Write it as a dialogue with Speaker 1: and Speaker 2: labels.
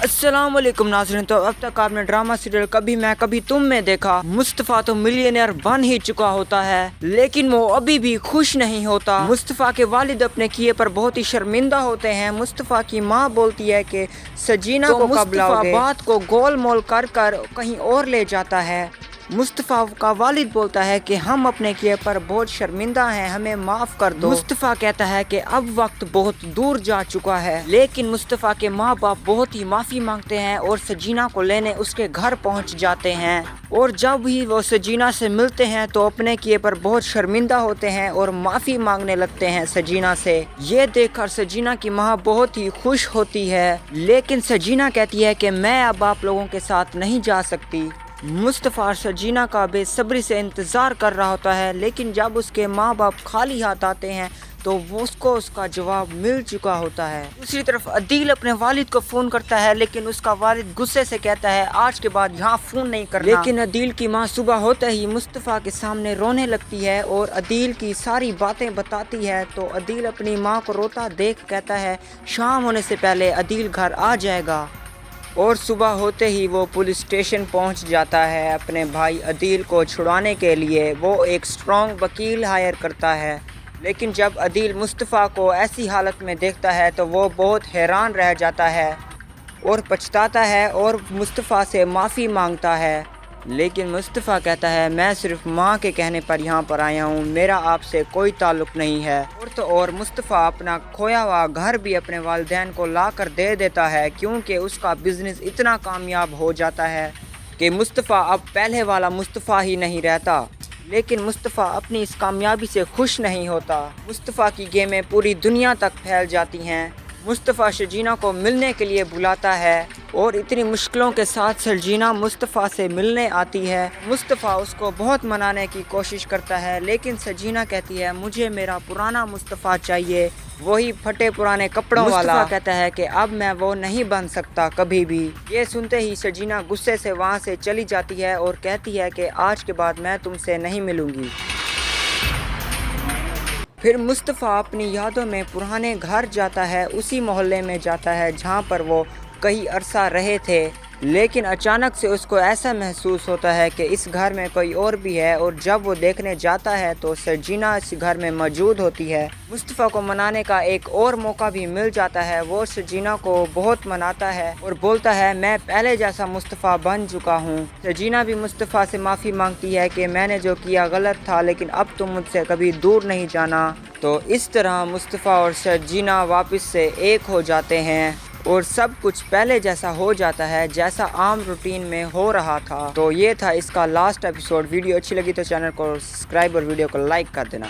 Speaker 1: अस्सलाम वालेकुम नाज़रीन। तो अब तक आपने ड्रामा सीरियल कभी मैं कभी तुम में देखा। मुस्तफ़ा तो मिलियनेयर बन ही चुका होता है, लेकिन वो अभी भी खुश नहीं होता। मुस्तफ़ा के वालिद अपने किए पर बहुत ही शर्मिंदा होते हैं। मुस्तफ़ा की माँ बोलती है कि सजीना को कब लाओगे। बात को गोल मोल कर कर कहीं और ले जाता है। मुस्तफ़ा का वालिद बोलता है कि हम अपने किए पर बहुत शर्मिंदा हैं, हमें माफ़ कर दो। मुस्तफ़ा कहता है कि अब वक्त बहुत दूर जा चुका है, लेकिन मुस्तफ़ा के माँ बाप बहुत ही माफ़ी मांगते हैं और सजीना को लेने उसके घर पहुंच जाते हैं। और जब भी वो सजीना से मिलते हैं तो अपने किए पर बहुत शर्मिंदा होते हैं और माफ़ी मांगने लगते हैं सजीना से। ये देखकर सजीना की माँ बहुत ही खुश होती है, लेकिन सजीना कहती है कि मैं अब आप लोगों के साथ नहीं जा सकती। मुस्तफ़ा सजीना का बेसब्री से इंतज़ार कर रहा होता है, लेकिन जब उसके माँ बाप खाली हाथ आते हैं तो उसको उसका जवाब मिल चुका होता है। दूसरी तरफ अदील अपने वालिद को फ़ोन करता है, लेकिन उसका वालिद गुस्से से कहता है आज के बाद यहाँ फ़ोन नहीं करना। लेकिन अदील की माँ सुबह होते ही मुस्तफ़ा के सामने रोने लगती है और अदील की सारी बातें बताती है। तो अदील अपनी माँ को रोता देख कहता है शाम होने से पहले अदील घर आ जाएगा। और सुबह होते ही वो पुलिस स्टेशन पहुंच जाता है अपने भाई अदील को छुड़ाने के लिए। वो एक स्ट्रॉन्ग वकील हायर करता है, लेकिन जब अदील मुस्तफ़ा को ऐसी हालत में देखता है तो वो बहुत हैरान रह जाता है और पछताता है और मुस्तफ़ा से माफ़ी मांगता है। लेकिन मुस्तफ़ा कहता है मैं सिर्फ माँ के कहने पर यहाँ पर आया हूँ, मेरा आपसे कोई ताल्लुक़ नहीं है। और तो और मुस्तफ़ा अपना खोया हुआ घर भी अपने वालिदैन को ला कर दे देता है, क्योंकि उसका बिज़नेस इतना कामयाब हो जाता है कि मुस्तफ़ा अब पहले वाला मुस्तफ़ा ही नहीं रहता। लेकिन मुस्तफ़ा अपनी इस कामयाबी से खुश नहीं होता। मुस्तफ़ा की गेमें पूरी दुनिया तक फैल जाती हैं। मुस्तफ़ा सजीना को मिलने के लिए बुलाता है और इतनी मुश्किलों के साथ सजीना मुस्तफ़ा से मिलने आती है। मुस्तफ़ा उसको बहुत मनाने की कोशिश करता है, लेकिन सजीना कहती है मुझे मेरा पुराना मुस्तफ़ा चाहिए, वही फटे पुराने कपड़ों वाला। मुस्तफ़ा कहता है कि अब मैं वो नहीं बन सकता कभी भी। ये सुनते ही सजीना गुस्से से वहाँ से चली जाती है और कहती है कि आज के बाद मैं तुमसे नहीं मिलूँगी। फिर मुस्तफ़ा अपनी यादों में पुराने घर जाता है, उसी मोहल्ले में जाता है जहाँ पर वो कई अरसा रहे थे। लेकिन अचानक से उसको ऐसा महसूस होता है कि इस घर में कोई और भी है, और जब वो देखने जाता है तो सजीना इस घर में मौजूद होती है। मुस्तफ़ा को मनाने का एक और मौका भी मिल जाता है। वो सजीना को बहुत मनाता है और बोलता है मैं पहले जैसा मुस्तफ़ा बन चुका हूँ। सजीना भी मुस्तफ़ा से माफ़ी मांगती है कि मैंने जो किया गलत था, लेकिन अब तुम मुझसे कभी दूर नहीं जाना। तो इस तरह मुस्तफ़ा और सजीना वापस से एक हो जाते हैं और सब कुछ पहले जैसा हो जाता है जैसा आम रूटीन में हो रहा था। तो ये था इसका लास्ट एपिसोड। वीडियो अच्छी लगी तो चैनल को सब्सक्राइब और वीडियो को लाइक कर देना।